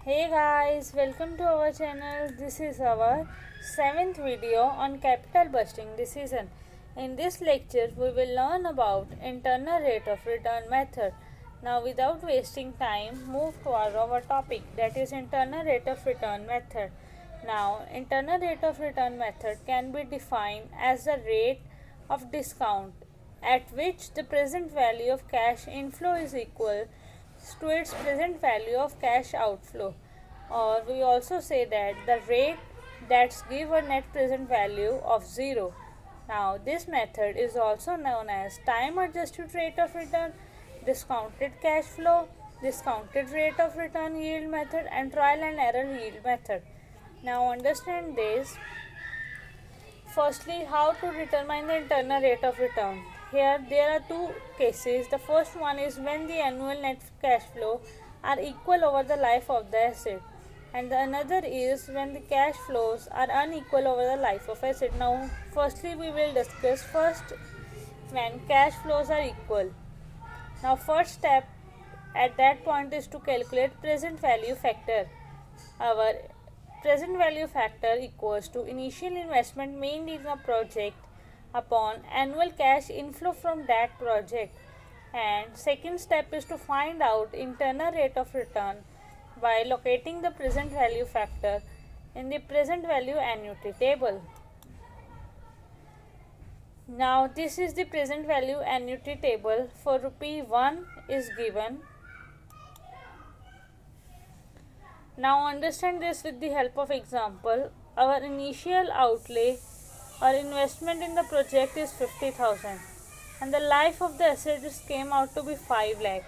Hey guys, welcome to our channel. This is our 7th video on capital busting decision. In this lecture, we will learn about internal rate of return method. Now without wasting time, move toward our topic, that is internal rate of return method. Now internal rate of return method can be defined as the rate of discount at which the present value of cash inflow is equal to its present value of cash outflow, or we also say that the rate that's give a net present value of 0. Now this method is also known as time adjusted rate of return, discounted cash flow, discounted rate of return yield method, and trial and error yield method. Now understand this. Firstly, how to determine the internal rate of return. Here there are two cases. The first one is when the annual net cash flow are equal over the life of the asset, and the another is when the cash flows are unequal over the life of asset. Now firstly we will discuss first when cash flows are equal. Now first step at that point is to calculate present value factor. Our present value factor equals to initial investment made in a project upon annual cash inflow from that project. And second step is to find out internal rate of return by locating the present value factor in the present value annuity table. Now this is the present value annuity table. For rupee 1 is given. Now understand this with the help of example. Our initial outlay or investment in the project is 50,000 and the life of the asset came out to be 5 lakh,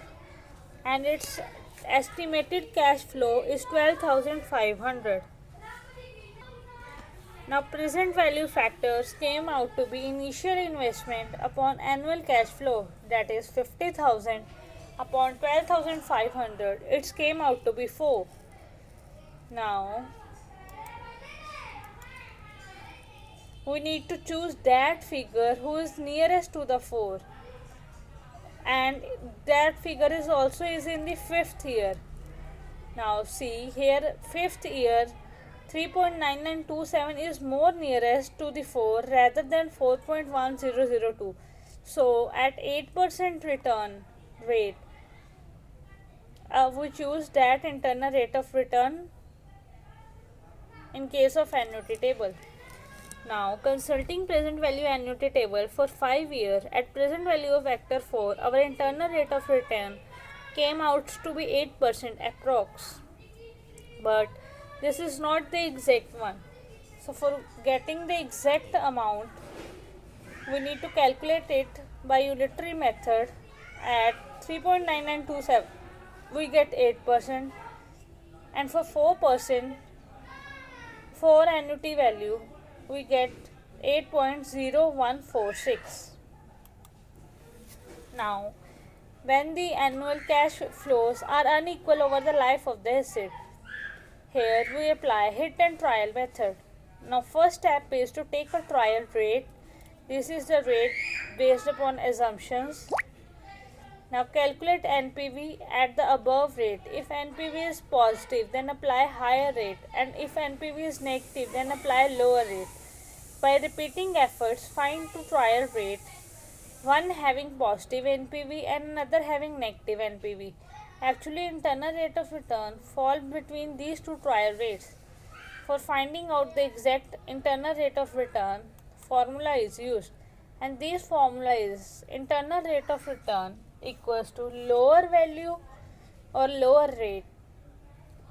and its estimated cash flow is 12,500. Now present value factors came out to be initial investment upon annual cash flow, that is 50,000 upon 12,500, it came out to be 4. Now we need to choose that figure who is nearest to the 4, and that figure is also is in the 5th year. Now see here, 5th year 3.9927 is more nearest to the 4 rather than 4.1002. So at 8% return rate, we choose that internal rate of return in case of annuity table. Now consulting present value annuity table for 5 years at present value of factor 4, our internal rate of return came out to be 8% approx. But this is not the exact one. So for getting the exact amount, we need to calculate it by unitary method. At 3.9927 we get 8%, and for 4% for annuity value we get 8.0146. Now when the annual cash flows are unequal over the life of the asset, here we apply hit and trial method. Now first step is to take a trial rate. This is the rate based upon assumptions. Now calculate NPV at the above rate. If NPV is positive, then apply higher rate, and if NPV is negative, then apply lower rate. By repeating efforts, find two trial rate, one having positive NPV and another having negative NPV. Actually, internal rate of return fall between these two trial rates. For finding out the exact internal rate of return, formula is used, and this formula is internal rate of return equals to lower value or lower rate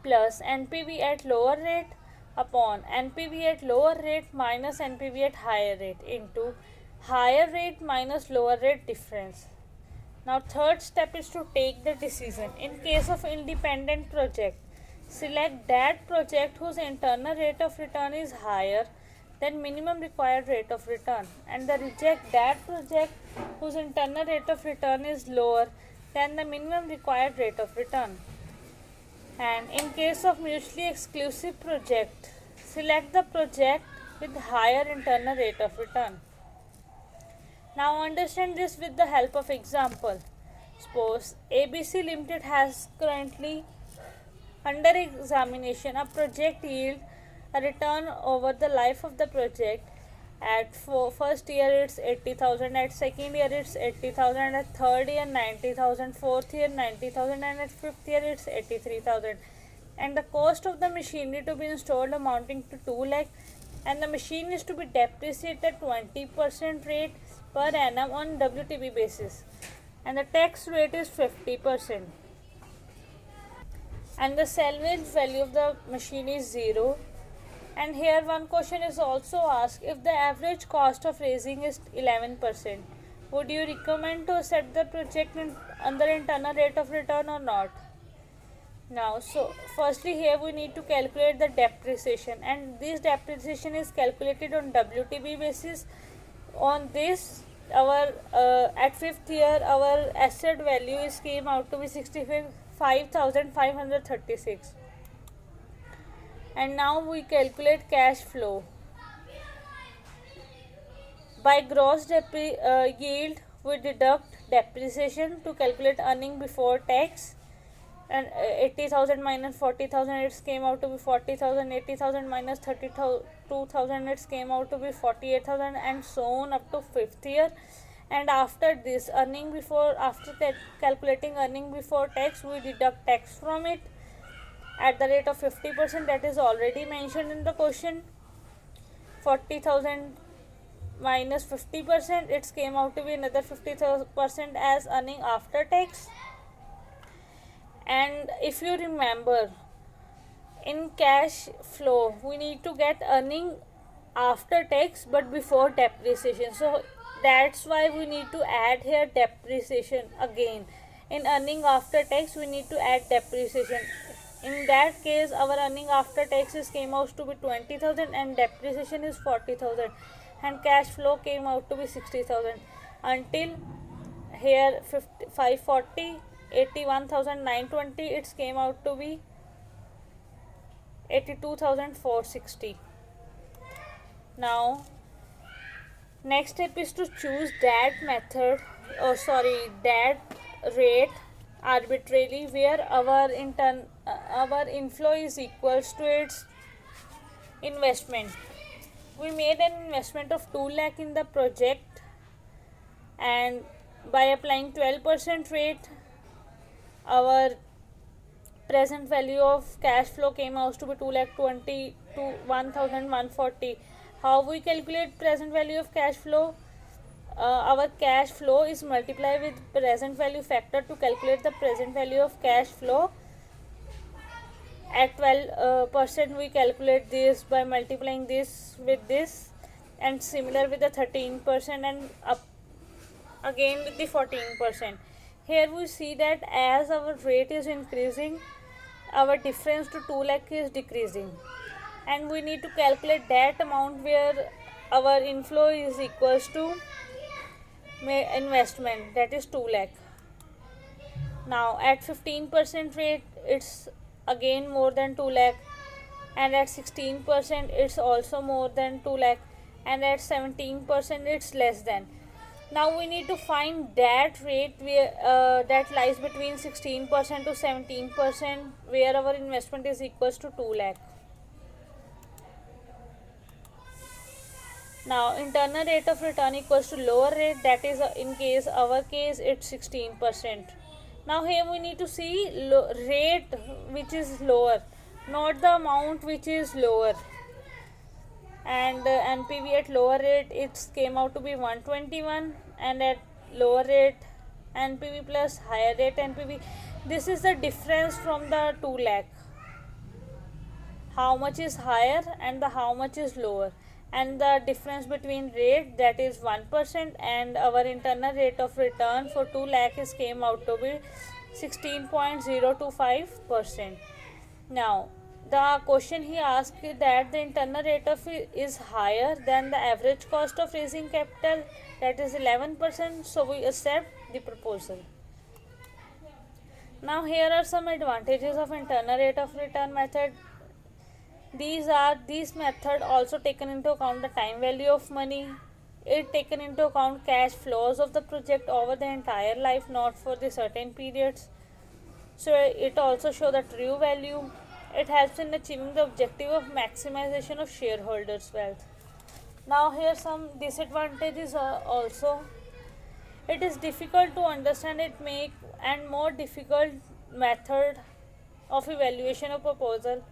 plus NPV at lower rate upon NPV at lower rate minus NPV at higher rate into higher rate minus lower rate difference. Now third step is to take the decision. In case of independent project, select that project whose internal rate of return is higher than minimum required rate of return, and the reject that project whose internal rate of return is lower than the minimum required rate of return. And in case of mutually exclusive project, select the project with higher internal rate of return. Now understand this with the help of example. Suppose ABC Limited has currently Under examination, a project yield a return over the life of the project. At first year it's 80,000, at second year it's 80,000, at third year 90,000, fourth year 90,000, and at fifth year it's 83,000. And the cost of the machinery to be installed amounting to 2 lakh, and the machine is to be depreciated at 20% rate per annum on WTB basis, and the tax rate is 50%. And the salvage value of the machine is 0. And here one question is also asked: if the average cost of raising is 11%, would you recommend to set the project under internal rate of return or not? Now, so firstly here we need to calculate the depreciation, and this depreciation is calculated on WTB basis. On this, our at fifth year our asset value is came out to be 65,536. And now we calculate cash flow. By gross yield, we deduct depreciation to calculate earning before tax. And 80,000 minus 40,000, it came out to be 40,000. 80,000 minus 32,000, it came out to be 48,000, and so on up to fifth year. And after this, after calculating earning before tax, we deduct tax from it at the rate of 50%, that is already mentioned in the question. 40,000 minus 50%, it came out to be another 50% as earning after tax. And if you remember, in cash flow we need to get earning after tax but before depreciation, so that's why we need to add here depreciation again. In earning after tax we need to add depreciation. In that case, our earning after taxes came out to be 20,000 and depreciation is 40,000, and cash flow came out to be 60,000. Until here 540, 81,920, it came out to be 82,460. Now, next step is to choose that rate arbitrarily, where our inflow is equals to its investment. We made an investment of 2 lakh in the project, and by applying 12% rate, our present value of cash flow came out to be 2,21,140. How we calculate present value of cash flow? Our cash flow is multiplied with present value factor to calculate the present value of cash flow. At 12%, we calculate this by multiplying this with this, and similar with the 13%, and up again with the 14%. Here we see that as our rate is increasing, our difference to 2 lakh is decreasing, and we need to calculate that amount where our inflow is equals to investment, that is 2 lakh. Now at 15% rate, it's again more than 2 lakh, and at 16% it's also more than 2 lakh, and at 17% it's less than. Now we need to find that rate where that lies between 16% to 17%, where our investment is equals to 2 lakh. Now internal rate of return equals to lower rate, that is our case it's 16%. Now here we need to see rate which is lower, not the amount which is lower. And NPV at lower rate, it came out to be 121, and at lower rate NPV plus higher rate NPV, this is the difference from the 2 lakh. How much is higher and how much is lower, and the difference between rate, that is 1%, and our internal rate of return for 2 lakh is came out to be 16.025%. Now the question he asked that the internal rate of is higher than the average cost of raising capital, that is 11%, so we accept the proposal. Now here are some advantages of internal rate of return method. These method also taken into account the time value of money. It taken into account cash flows of the project over the entire life, not for the certain periods. So it also shows the true value. It helps in achieving the objective of maximization of shareholders' wealth. Now here some disadvantages are also. It is difficult to understand it make and more difficult method of evaluation of proposal.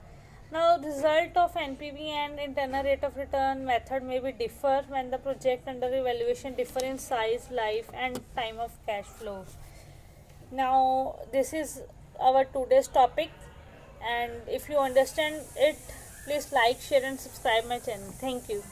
Now result of NPV and internal rate of return method may be differ when the project under evaluation differ in size, life and time of cash flow. Now this is our today's topic, and if you understand it, please like, share and subscribe my channel. Thank you.